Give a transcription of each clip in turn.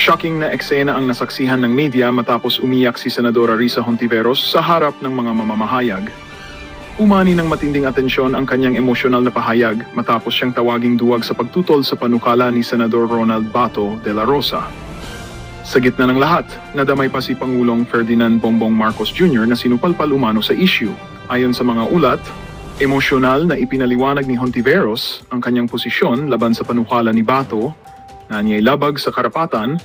Shocking na eksena ang nasaksihan ng media matapos umiyak si Senadora Risa Hontiveros sa harap ng mga mamamahayag. Umani ng matinding atensyon ang kanyang emosyonal na pahayag matapos siyang tawaging duwag sa pagtutol sa panukala ni Senador Ronald Bato de la Rosa. Sa gitna ng lahat, nadamay pa si Pangulong Ferdinand Bongbong Marcos Jr. na sinupalpal umano sa issue. Ayon sa mga ulat, emosyonal na ipinaliwanag ni Hontiveros ang kanyang posisyon laban sa panukala ni Bato na niya'y labag sa karapatan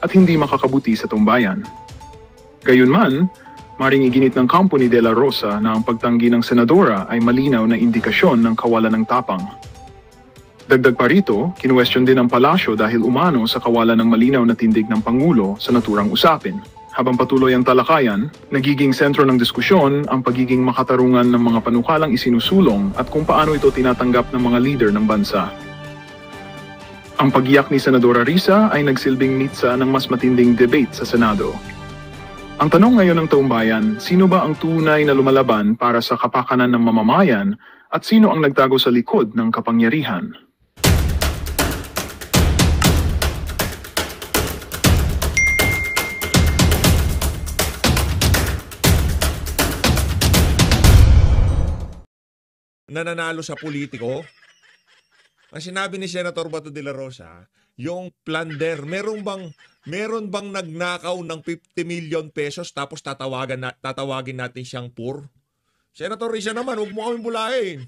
at hindi makakabuti sa tumbayan. Gayunman, maring iginit ng kampo ni De La Rosa na ang pagtanggi ng senadora ay malinaw na indikasyon ng kawalan ng tapang. Dagdag pa rito, kinuwestiyon din ang palasyo dahil umano sa kawalan ng malinaw na tindig ng Pangulo sa naturang usapin. Habang patuloy ang talakayan, nagiging sentro ng diskusyon ang pagiging makatarungan ng mga panukalang isinusulong at kung paano ito tinatanggap ng mga leader ng bansa. Ang pag-iyak ni Senadora Risa ay nagsilbing mitsa ng mas matinding debate sa Senado. Ang tanong ngayon ng taumbayan, sino ba ang tunay na lumalaban para sa kapakanan ng mamamayan at sino ang nagtago sa likod ng kapangyarihan? Nananalo sa politiko? Ang sinabi ni Senator Bato de la Rosa, yung plunder, meron bang nagnakaw ng 50 million pesos tapos tatawagin natin siyang poor? Senator Risa naman, huwag mo kaming bulahin.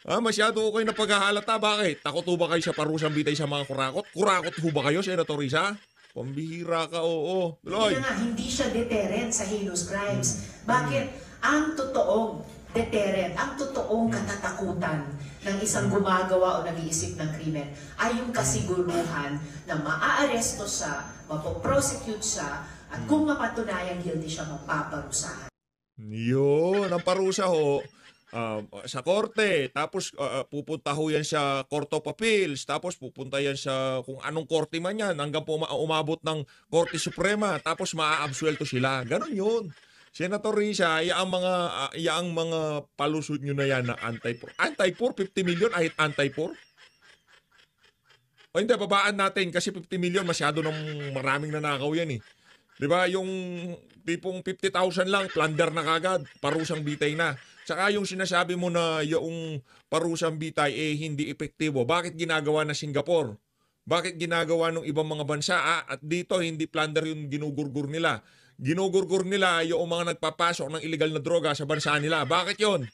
Masyado ko kayo napaghahalata. Bakit? Takot ho ba kayo sa parusang bitay sa mga kurakot? Kurakot ho ba kayo, Senator Risa? Pambihira ka, oo. Tuloy. Hindi siya deterrent sa heinous crimes. Bakit? Ang totoong deterrent, ang totoong katatakutan ng isang gumagawa o nag-iisip ng krimen ay yung kasiguruhan na maaaresto siya, mapoprosecute siya, at kung mapatunayan guilty siya, mapaparusahan. Yun, ang parusa ho, sa korte, tapos pupunta ho yan sa Court of Appeals, tapos pupunta yan sa kung anong korte man yan, hanggang po umabot ng Korte Suprema, tapos maaabsuelto sila. Ganon yun. Senator Risa, ang mga palusot nyo na yan na anti-poor. Anti-poor, 50 million, ay anti-poor? O hindi, babaan natin kasi 50 million, masyado ng maraming nanakaw yan eh. Diba, yung tipong 50,000 lang, plunder na kagad, parusang bitay na. Tsaka yung sinasabi mo na yung parusang bitay hindi epektibo. Bakit ginagawa na Singapore? Bakit ginagawa ng ibang mga bansa? At dito, hindi plunder yung ginugurgur nila. Ginugurgur nila yung mga nagpapasok ng illegal na droga sa bansa nila. Bakit yon?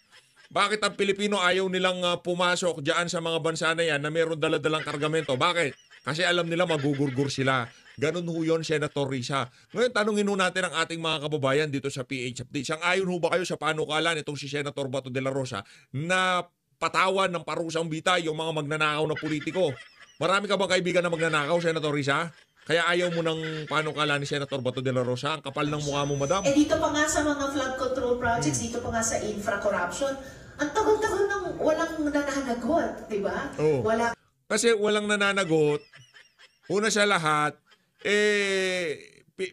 Bakit ang Pilipino ayaw nilang pumasok diyan sa mga bansa na yan na meron daladalang kargamento? Bakit? Kasi alam nila magugurgur sila. Ganun ho yun, Senator Risa. Ngayon, tanungin ho natin ang ating mga kababayan dito sa PH Update. Sang-ayon ho ba kayo sa panukala nitong si Senator Bato de la Rosa na patawan ng parusang bitay yung mga magnanakaw na politiko? Marami ka bang kaibigan na magnanakaw, Senator Risa? Kaya ayaw mo ng panukala ni Senator Bato de la Rosa? Ang kapal ng mukha mo, madam. Dito pa nga sa mga flood control projects, dito pa nga sa infra-corruption, ang tagal-tagal nang walang nananagot, di ba? Oh. Kasi walang nananagot. Una sa lahat,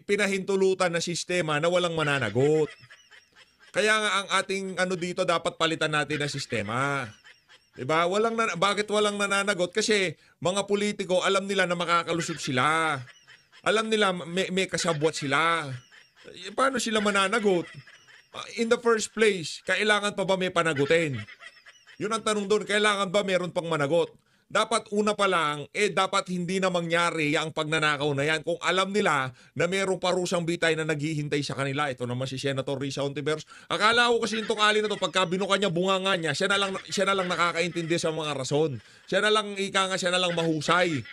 pinahintulutan na sistema na walang mananagot. Kaya nga ang ating dito dapat palitan natin na sistema. Diba? Bakit walang nananagot? Kasi mga politiko alam nila na makakalusot sila. Alam nila may kasabwat sila. Paano sila mananagot? In the first place, kailangan pa ba may panagutin? Yun ang tanong doon, kailangan ba meron pang managot? Dapat una pa lang, dapat hindi na mangyari ang pagnanakaw na yan. Kung alam nila na mayroong parusang bitay na naghihintay sa kanila, ito naman si Senator Risa Hontiveros. Akala ko kasi itong ali na to, pagka binuka niya bunganga niya, siya na lang nakakaintindi sa mga rason. Siya na lang mahusay.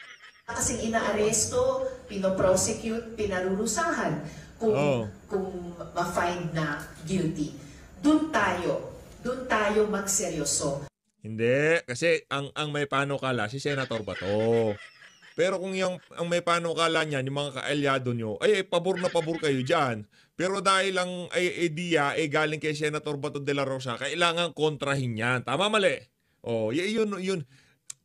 Kasing inaaresto, pinoprosecute, pinarurusahan kung ma-find na guilty. Doon tayo magseryoso. Hindi, kasi ang may panukala si Senator Bato. Pero kung ang may panukala niyan, yung mga kaalyado nyo, pabor na pabor kayo dyan. Pero dahil ang idea galing kay Senator Bato de la Rosa, kailangan kontrahin yan. Tama, mali? Yun.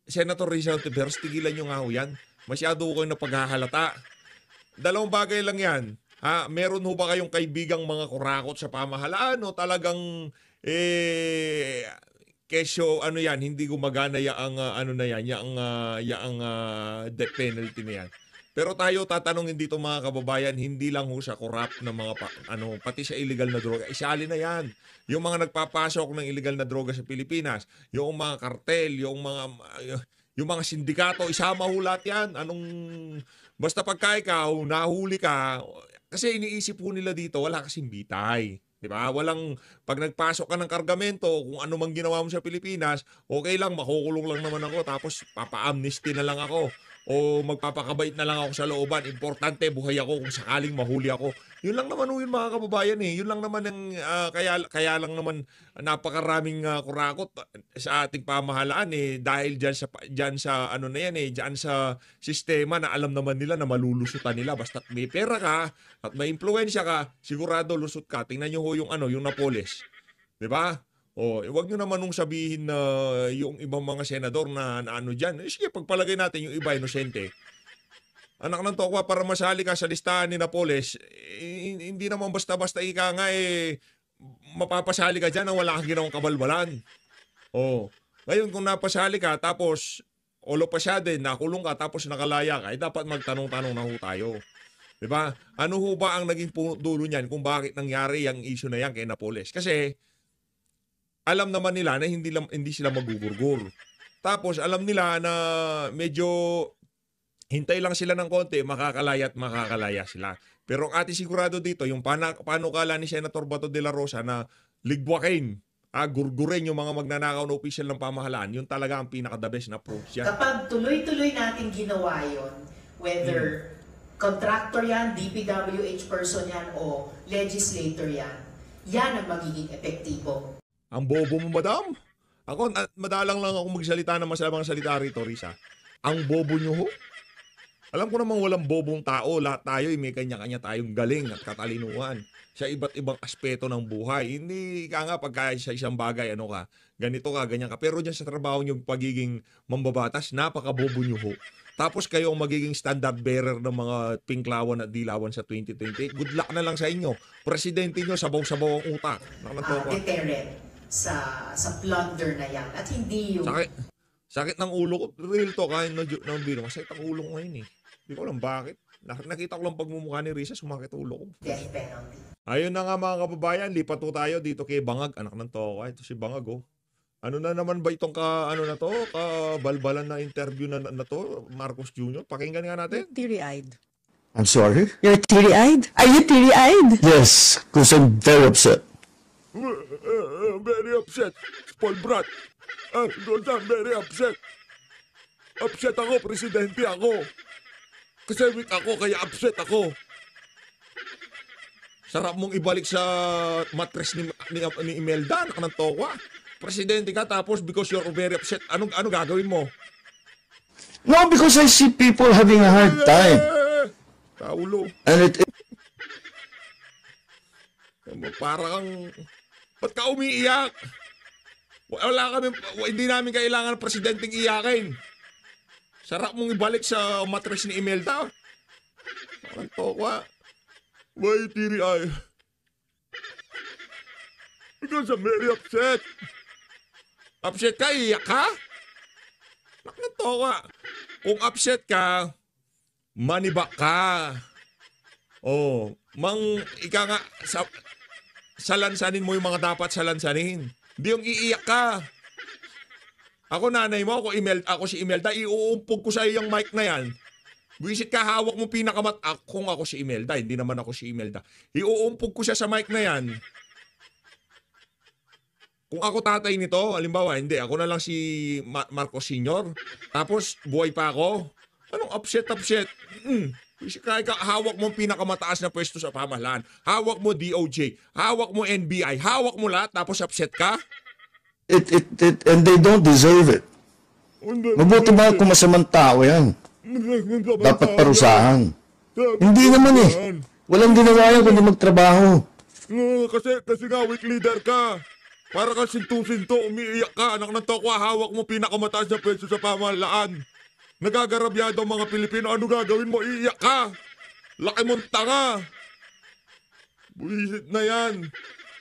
Senator Risa Hontiveros, tigilan nyo nga ho yan. Masyado ko yung napaghahalata. Dalawang bagay lang yan. Meron ho ba kayong kaibigang mga kurakot sa pamahalaan o talagang kesyo hindi gumagana yang death penalty na yan. Pero tayo tatanungin dito mga kababayan, hindi lang ho siya corrupt na mga pati sa illegal na droga. Isali na 'yan. Yung mga nagpapasok ng illegal na droga sa Pilipinas, yung mga kartel, yung mga sindikato, isama ho lahat 'yan. Basta pagka ikaw nahuli ka, kasi iniisip po nila dito, wala kasing bitay. 'Di ba? Pag nagpasok ka ng kargamento, kung ano mang ginawa mo sa Pilipinas, okay lang, makukulong lang naman ako, tapos papa-amnesty na lang ako. O magpapakabait na lang ako sa looban. Importante, buhay ako kung sakaling mahuli ako. Yun lang naman yun mga kababayan eh. Yun lang naman kaya lang naman napakaraming kurakot sa ating pamahalaan eh. Dahil dyan sa ano na yan eh, dyan sa sistema na alam naman nila na malulusutan nila. Basta may pera ka at may impluwensya ka, sigurado lusot ka. Tingnan nyo ho yung Napoles. 'Di ba? Wag nyo naman nung sabihin na yung ibang mga senador na ano dyan. Sige, pagpalagay natin yung iba inosente. Anak ng tokwa, para masali ka sa listahan ni Napoles, hindi naman basta-basta ika nga mapapasali ka dyan na wala kang ginawang kabalbalan. Ngayon kung napasali ka, tapos olo pa siya din, nakulong ka, tapos nakalaya ka, dapat magtanong-tanong na ho tayo. Diba? Ano ho ba ang naging dulo niyan kung bakit nangyari yung issue na yan kay Napoles? Kasi alam naman nila na hindi sila magugurgur. Tapos alam nila na medyo hintay lang sila ng konti, makakalaya at makakalaya sila. Pero ang ating sigurado dito, yung panukala ni Senator Bato de la Rosa na ligwakin, gurgurin yung mga magnanakaw na opisyal ng pamahalaan, yun talaga ang pinaka-the best na approach yan. Kapag tuloy-tuloy natin ginawa yun, whether contractor yan, DPWH person yan, o legislator yan ang magiging epektibo. Ang bobo mo, madam. Ako, madalang lang ako magsalita ng masalamang salita rito, Risa. Ang bobo nyo ho. Alam ko namang walang bobong tao. Lahat tayo may kanya-kanya tayong galing at katalinuhan sa iba't ibang aspeto ng buhay. Hindi ka nga pagka sa isang bagay, ganito ka, ganyan ka. Pero dyan sa trabaho nyo, pagiging mambabatas, napaka-bobo nyo ho. Tapos kayo ang magiging standard bearer ng mga pinklawan at dilawan sa 2028. Good luck na lang sa inyo. Presidente nyo, sabaw-sabaw ang utak. Deterrent sa plunder na yan. At hindi yung... Sakit ng ulo ko. Real to, kahit ng biro. Masakit ang ulo ko ngayon eh. Hindi ko alam bakit. Nakita ko lang pagmumukha ni Risa, sumakit ang ulo ko. Death penalty. Ayun na nga mga kababayan, lipat po tayo dito kay Bangag. Anak ng Toka. Ito si Bangag oh. Ano na naman ba itong kabalbalan na interview na to, Marcos Jr.? Pakinggan nga natin. Teary-eyed. I'm sorry? You're teary-eyed? Are you teary-eyed? Yes, because I'm very upset. Very upset. Paul Brat. I'm very upset. Upset ako, presidente ako. Kasi weak ako, kaya upset ako. Sarap mong ibalik sa mattress ni Imelda, anak ng Tokwa. Presidente ka, tapos because you're very upset, ano gagawin mo? No, because I see people having a hard time. Kaulo. And Parang ba't ka umiiyak? Hindi namin kailangan ng presidenteng iyakin. Sarap mong ibalik sa mattress ni Imelda. Ang Tokwa. Why teary-eye? Because I'm very upset. Upset ka, iyak ka? Ang Tokwa. Kung upset ka, manibak ka. Ika nga, salansanin mo yung mga dapat salansanin. Hindi yung iiyak ka. Ako nanay mo, ako si Imelda, iuumpog ko sa iyo yung mic na yan. Visit ka, hawak mo kung ako si Imelda, hindi naman ako si Imelda. Iuumpog ko siya sa mic na yan. Kung ako tatay nito, halimbawa, hindi, ako na lang si Marcos Sr. Tapos, buhay pa ako. Anong upset? Hawak mo ang pinakamataas na pwesto sa pamahalaan. Hawak mo DOJ. Hawak mo NBI. Hawak mo lahat, tapos upset ka? And they don't deserve it. Mabuti ba kung masamang tao yan? Dapat parusahan. Hindi naman eh. Walang ginawa yan kundi magtrabaho. Kasi nga weak leader ka. Para kang sinto-sinto, umiiyak ka. Anak ng Tokwa, hawak mo pinakamataas na pwesto sa pamahalaan. Nagagarabyado ang mga Pilipino. Ano gagawin mo? Iiyak ka. Laki mong tanga. Buwisit na yan.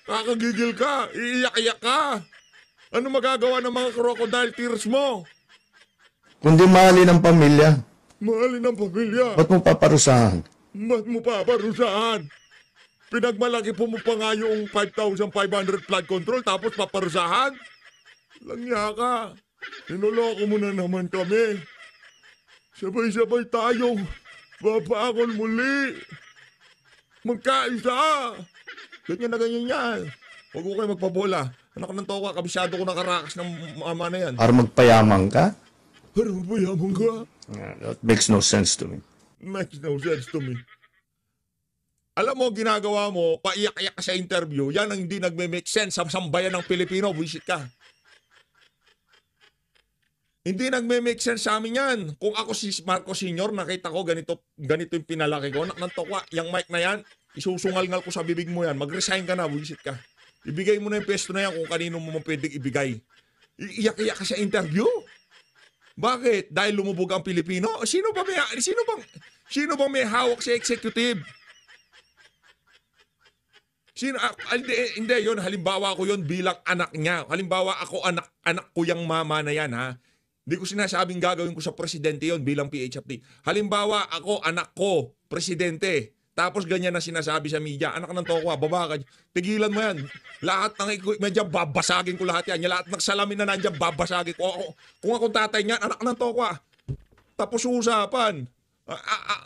Kakagigil ka. Iiyak-iyak ka. Ano magagawa ng mga crocodile tears mo? Kundi mahalin ang pamilya. Mahalin ang pamilya. Ba't mo paparusahan? Ba't mo paparusahan? Pinagmalaki po mo pa nga yung 5,500 flood control tapos paparusahan? Langya ka. Sinuloko mo na naman kami. Sabay-sabay tayong babakon muli. Magkaisa. Ganyan na ganyan yan. Huwag ko kayo magpabola. Anak ng toka, kabisado ko nakarakas ng mama na yan. Para magpayaman ka? Pero mayaman ka. That makes no sense to me. Makes no sense to me. Alam mo, ginagawa mo, paiyak-iyak ka sa interview, yan ang hindi nagme-make sense sa sambayan ng Pilipino. Buisit ka. Hindi nagme-make sense sa amin yan. Kung ako si Marcos Sr., nakita ko ganito yung pinalaki ko. Anak ng tokwa, yung mic na yan, isusungal-ngal ko sa bibig mo yan. Mag-resign ka na, buisit ka. Ibigay mo na yung pesto na yan kung kanino mo pwedeng ibigay. Iiyak-iyak ka sa interview? Bakit? Dahil lumubog ang Pilipino? Sino bang may hawak sa executive? Hindi, yun. Halimbawa ko yun bilang anak niya. Halimbawa ako anak ko yung mama na yan, ha? Hindi ko sinasabing gagawin ko sa presidente yon bilang PHFD. Halimbawa ako, anak ko, presidente. Tapos ganyan na sinasabi sa media. Anak ng tokwa, baba ka. Tigilan mo yan. Lahat ng equipment dyan, babasagin ko lahat yan. Lahat ng salamin na nandyan, babasagin ko. Kung akong tatay niyan, anak ng tokwa. Tapos usapan.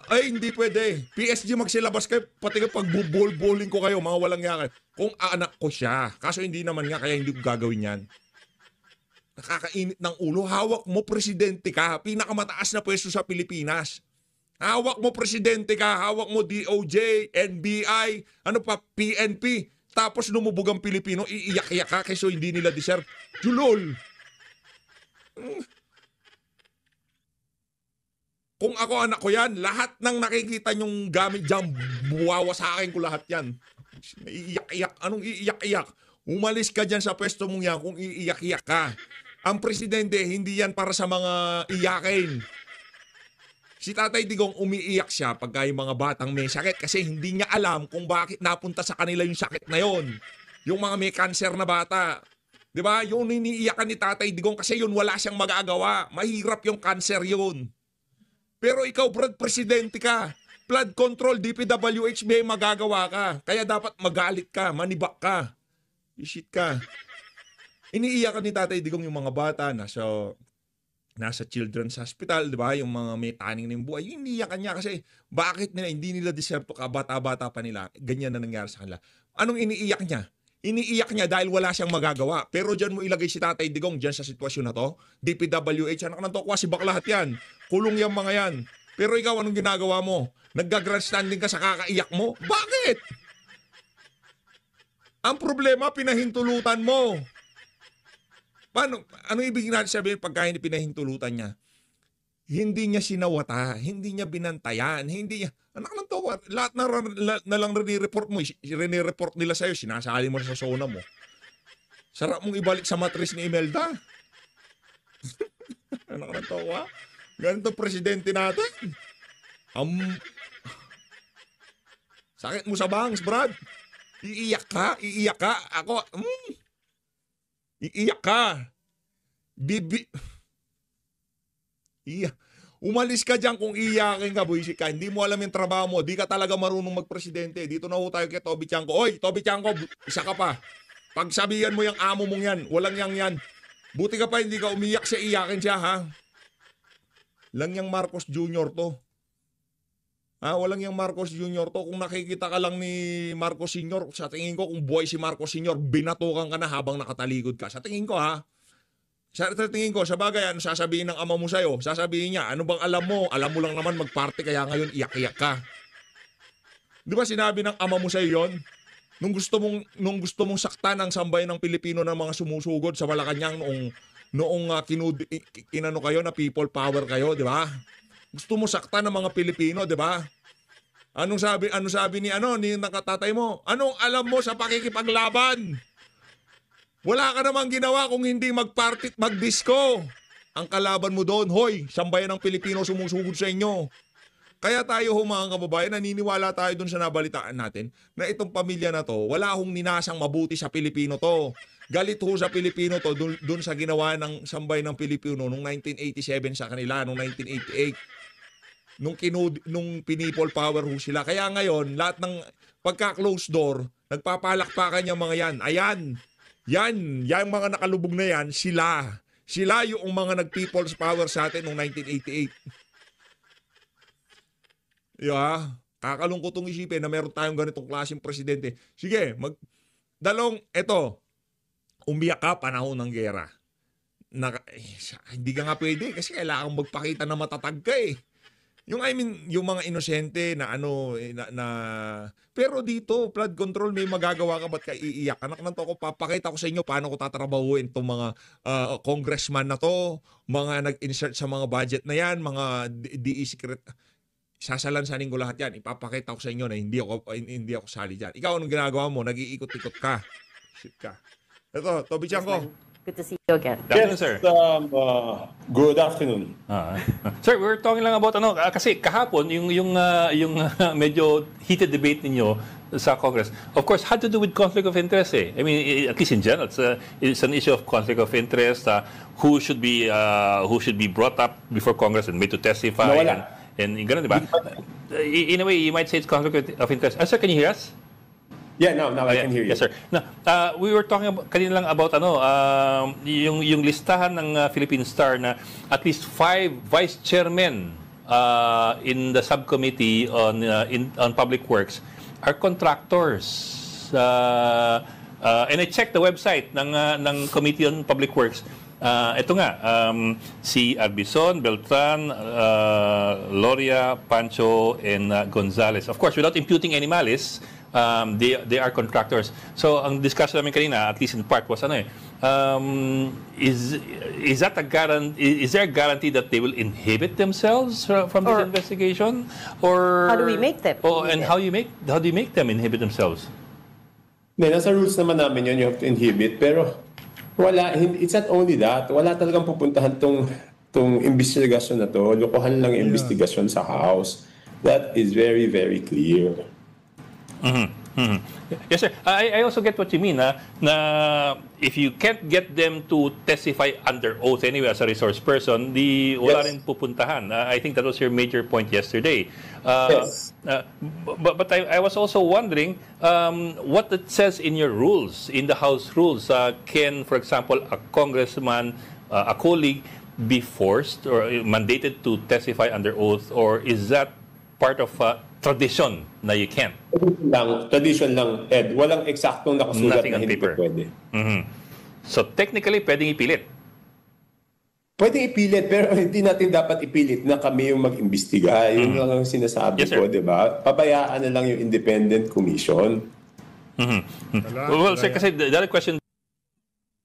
Ay, hindi pwede. PSG magsilabas kayo, pati pag bowling ko kayo, mga walang yakan. Kung anak ko siya. Kaso hindi naman nga, kaya hindi ko gagawin yan. Nakakainit ng ulo. Hawak mo, presidente ka. Pinakamataas na pwesto sa Pilipinas. Hawak mo, presidente ka. Hawak mo, DOJ, NBI, PNP. Tapos lumubog ang Pilipino, iiyak-iyak ka kasi hindi nila deserve. Julol. Kung ako anak ko yan, lahat ng nakikita nyong gamit dyan, buwawa sa akin ko lahat yan. Iiyak-iyak. Anong iiyak-iyak? Umalis ka dyan sa pwesto mong yan kung iiyak-iyak ka. Ang presidente, hindi yan para sa mga iyakin. Si Tatay Digong umiiyak siya pagka yung mga batang may sakit kasi hindi niya alam kung bakit napunta sa kanila yung sakit na yon. Yung mga may cancer na bata. 'Di ba? Yung iniiyakan ni Tatay Digong kasi yun wala siyang magagawa. Mahirap yung cancer yun. Pero ikaw, Brad, presidente ka. Flood control, DPWH, may magagawa ka. Kaya dapat magalit ka, manibak ka. Ishit ka. Iniiyakan ni Tatay Digong yung mga bata nasa children's hospital, di ba? Yung mga may taning ng buhay. Iniiyakan niya kasi bakit hindi nila deserve to, kabata-bata pa nila. Ganyan na nangyari sa kanila. Anong iniiyak niya? Iniiyak niya dahil wala siyang magagawa. Pero dyan mo ilagay si Tatay Digong dyan sa sitwasyon na to. DPWH, anak ng tokwa, si lahat yan. Kulong yung mga yan. Pero ikaw, anong ginagawa mo? Nagga-grandstanding ka sa kakaiyak mo? Bakit? Ang problema, pinahintulutan mo. Paano? Ano ibig natin sabihin pagka hindi pinahintulutan niya? Hindi niya sinawata, hindi niya binantayan, hindi niya, anak ng tokwa, lahat na lang rinireport mo, rinireport nila sa'yo, sinasali mo sa zona mo. Sarap mong ibalik sa matris ni Imelda. Anak ng tokwa, ganito presidente natin. Sakit mo sa bangs, Brad. Iiyak ka. Ako, iiyak ka. Umalis ka dyan kung iiyakin ka, buisit ka. Hindi mo alam yung trabaho mo. Di ka talaga marunong magpresidente. Dito na ho tayo kay Toby Chanko. Oy, Toby Chanko, isa ka pa. Pagsabihan mo yung amo mong yan, walang yan. Buti ka pa, hindi ka umiyak siya, iyakin siya, ha? Lang yung Marcos Jr. to. Walang yung Marcos Jr. to. Kung nakikita ka lang ni Marcos Sr., sa tingin ko, kung buhay si Marcos Sr., binatukan ka na habang nakatalikod ka. Sa tingin ko, ha? Sa tingin ko, sa bagay, ano sasabihin ng ama mo sa'yo? Sasabihin niya, ano bang alam mo? Alam mo lang naman magparty, kaya ngayon iyak-iyak ka. Di ba sinabi ng ama mo sa'yo yun? Nung gusto mong saktan ang sambayan ng Pilipino ng mga sumusugod sa Malacanang noong kinano kayo na people power kayo, di ba? Gusto mo saktan ng mga Pilipino, di ba? Ano sabi ni nakatatay mo? Anong alam mo sa pakikipaglaban? Wala ka namang ginawa kung hindi magparty at magdisco. Ang kalaban mo doon, hoy, sambayan ng Pilipino sumusugod sa inyo. Kaya tayo mga kababayan, naniniwala tayo dun sa nabalitaan natin na itong pamilya na to, wala hong ninasang mabuti sa Pilipino to. Galit ho sa Pilipino to dun sa ginawa ng sambayan ng Pilipino noong 1987 sa kanila, noong 1988. nung pinipol power ho sila. Kaya ngayon, lahat ng pagka-close door, nagpapalakpakan yung mga yan. Ayan, yan mga nakalubog na yan, sila. Sila yung mga nag-people's power sa atin noong 1988. Yeah, kakalungkot tong isipin na meron tayong ganitong klaseng presidente. Sige, umiyak ka panahon ng gera. Hindi ka nga pwede kasi kailangan magpakita na matatag ka eh. Yung mga inosente na pero dito, flood control, may magagawa ka, ba't ka iiyak? Anak ng to ko, papakita ko sa inyo paano ko tatrabahuin itong mga congressman na to, mga nag-insert sa mga budget na yan, mga DE secret. Sasalansanin ko lahat yan. Ipapakita ko sa inyo na hindi ako sali dyan. Ikaw, anong ginagawa mo? Nag-iikot-ikot ka. Shit ka. Ito, Toby Chanko. Good to see you again. Yes, sir. Good afternoon. Sir, we're talking lang about kasi kahapon yung medyo heated debate ninyo sa Congress. Of course, had to do with conflict of interest eh. I mean, at least in general, it's an issue of conflict of interest. Who should be brought up before Congress and made to testify and ganun, di ba? In a way, you might say it's conflict of interest. Sir, can you hear us? Yeah, now I can hear you. Yes, sir. Now, we were talking kanina lang about yung listahan ng Philippine Star na at least 5 vice chairmen in the subcommittee on public works are contractors. And I checked the website ng Committee on Public Works. Ito nga, si Arbison, Beltran, Loria, Pancho, and Gonzales. Of course, without imputing any malice, they are contractors. So ang discussion namin kanina, at least in part, was is that a guarantee? Is there a guarantee that they will inhibit themselves from this investigation, or how do we make them? And how do you make them inhibit themselves? Nasa rules naman namin yun, you have to inhibit, pero it's not only that. Wala talagang pupuntahan tong investigasyon na to. Lokohan lang investigasyon sa House. That is very, very clear. Yes, sir. I also get what you mean, na if you can't get them to testify under oath anyway as a resource person, wala rin pupuntahan. I think that was your major point yesterday. Yes. But I was also wondering what it says in your rules, in the House rules. Can, for example, a congressman, a colleague, be forced or mandated to testify under oath, or is that part of tradition na you can't? Tradition lang, Ed. Walang eksaktong nakasulat na hindi pwede. So technically, pwedeng ipilit? Pwedeng ipilit, pero hindi natin dapat ipilit na kami yung mag-imbestiga. Yun lang ang sinasabi ko, di ba? Pabayaan na lang yung independent commission. Well, sir, kasi the other question...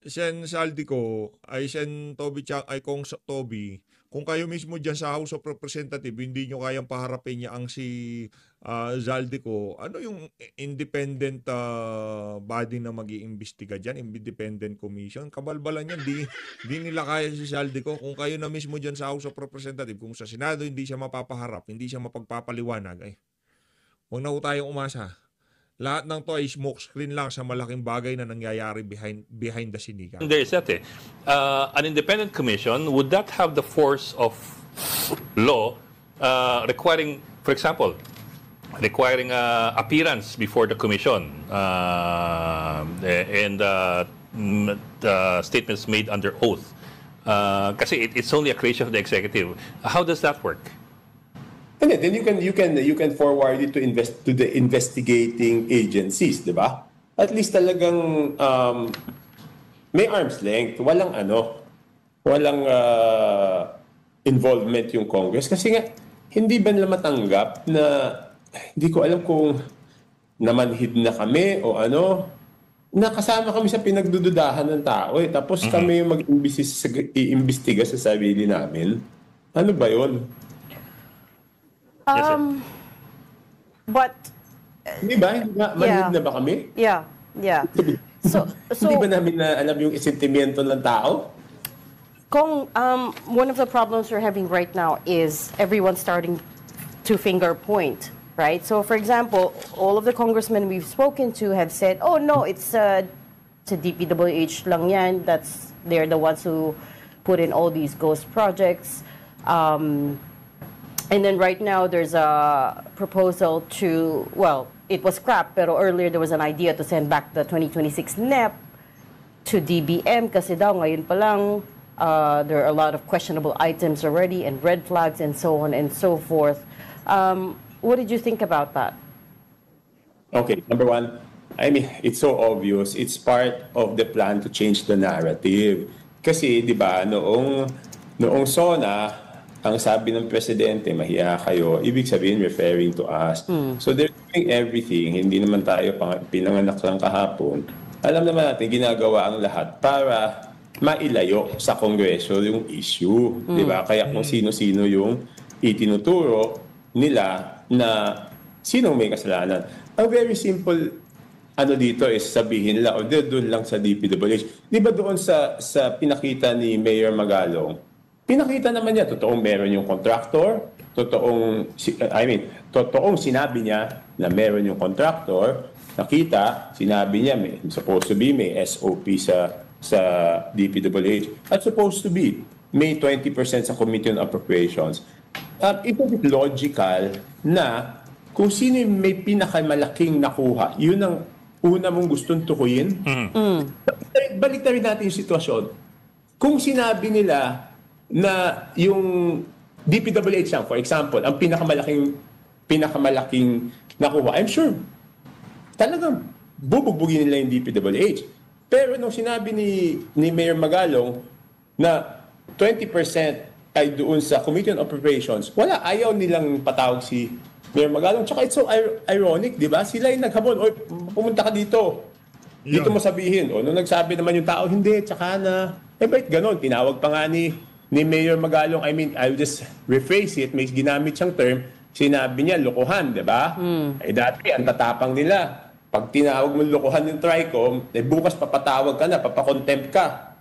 Sen Saldico, Sen Toby ay Kong Toby, kung kayo mismo dyan sa House of Representatives, hindi nyo kayang paharapin niya ang si Zaldico, ano yung independent body na mag-iimbestiga dyan, independent commission? Kabalbalan yan, di nila kaya si Zaldico. Kung kayo na mismo dyan sa House of Representatives, kung sa Senado hindi siya mapapaharap, hindi siya mapagpapaliwanag, huwag na po tayong umasa. Lahat ng to ay smoke screen lang sa malaking bagay na nangyayari behind the scenes. There is that an independent commission, would that have the force of law requiring, for example, appearance before the commission and statements made under oath? Kasi it's only a creation of the executive. How does that work? And then you can forward it to the investigating agencies, di ba? At least talagang may arm's length, walang involvement yung Congress kasi nga hindi ba nila matanggap na hindi ko alam kung namanhid na kami o nakasama kami sa pinagdududahan ng tao tapos kami yung mag-iimbestiga sa sarili namin. Ano ba yun? But Hindi ba? Manhid na ba kami? Yeah. So Hindi ba namin na alam yung sentimiento ng tao? One of the problems we're having right now is everyone starting to finger point, right? So for example, all of the congressmen we've spoken to have said, "Oh no, it's DPWH lang yan. They're the ones who put in all these ghost projects." And then right now there's a proposal to, well, it was scrapped, pero earlier there was an idea to send back the 2026 NEP to DBM kasi daw ngayon pa lang there are a lot of questionable items already and red flags and so on and so forth. What did you think about that? Okay, number one, I mean, it's so obvious. It's part of the plan to change the narrative. Kasi, di ba, noong SONA, ang sabi ng presidente, mahiya kayo, ibig sabihin referring to us. So they're doing everything. Hindi naman tayo pinanganak lang kahapon. Alam naman natin, ginagawa ang lahat para mailayo sa Kongreso yung issue. Di ba? Kaya kung sino-sino yung itinuturo nila na sinong may kasalanan. Ang very simple dito is sabihin lang, o doon lang sa DPWH. Di ba doon sa pinakita ni Mayor Magalong, pinakita naman niya, totoong meron yung contractor, totoong sinabi niya na meron yung contractor, nakita, sinabi niya, supposed to be may SOP sa DPWH, at supposed to be may 20% sa Committee on Appropriations. Ito is logical na kung sino may pinakamalaking nakuha, yun ang una mong gustong tukuyin. Balik na rin natin yung sitwasyon. Kung sinabi nila na yung DPWH lang, for example, ang pinakamalaking nakuha, I'm sure, talagang bubugbugin nila yung DPWH. Pero nung sinabi ni Mayor Magalong na 20% ay doon sa Committee on Appropriations, wala, ayaw nilang patawag si Mayor Magalong. Tsaka it's so ironic, di ba? Sila yung naghamon, o pumunta ka dito. Dito mo sabihin. O nung nagsabi naman yung tao, hindi, tsaka na. Bakit ganon? Tinawag pa nga ni Mayor Magalong, I mean, I'll just rephrase it, may ginamit siyang term, sinabi niya, lokohan, di ba? Dati, ang tatapang nila. Pag tinawag mo lokohan ng TRICOM, bukas papatawag ka na, papakontempt ka.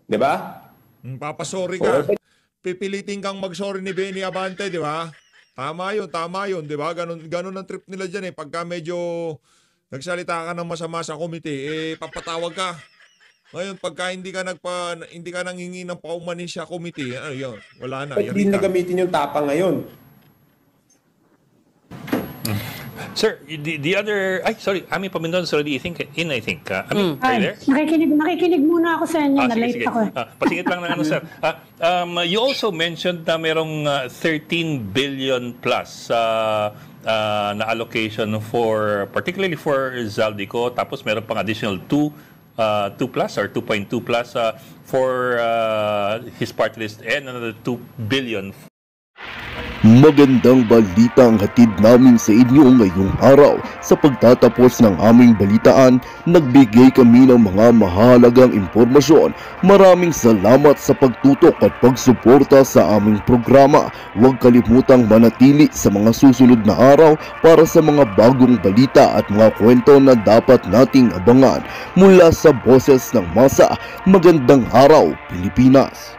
Di ba? Papasorry ka. Pipilitin kang mag-sorry ni Benny Abante, di ba? Tama yun, di ba? Ganun ang trip nila dyan eh. Pagka medyo nagsalita ka ng masama sa committee, papatawag ka. Ngayon, pagka hindi ka nanghingi ng paumanis sa committee, yun, wala na. Hindi na gamitin yung tapang ngayon. Sir, the other, Ami Pamindon is already, I think. Ami, are you there? Nakikinig muna ako sa inyo, na-late ako. Pasingit lang ng sir. You also mentioned na merong 13 billion plus na allocation particularly for Zaldico, tapos meron pang additional 2 plus or 2.2 plus for his party list and another 2 billion. Magandang balita ang hatid namin sa inyo ngayong araw. Sa pagtatapos ng aming balitaan, nagbigay kami ng mga mahalagang impormasyon. Maraming salamat sa pagtutok at pagsuporta sa aming programa. Huwag kalimutang manatili sa mga susunod na araw para sa mga bagong balita at mga kwento na dapat nating abangan. Mula sa Boses ng Masa, magandang araw, Pilipinas!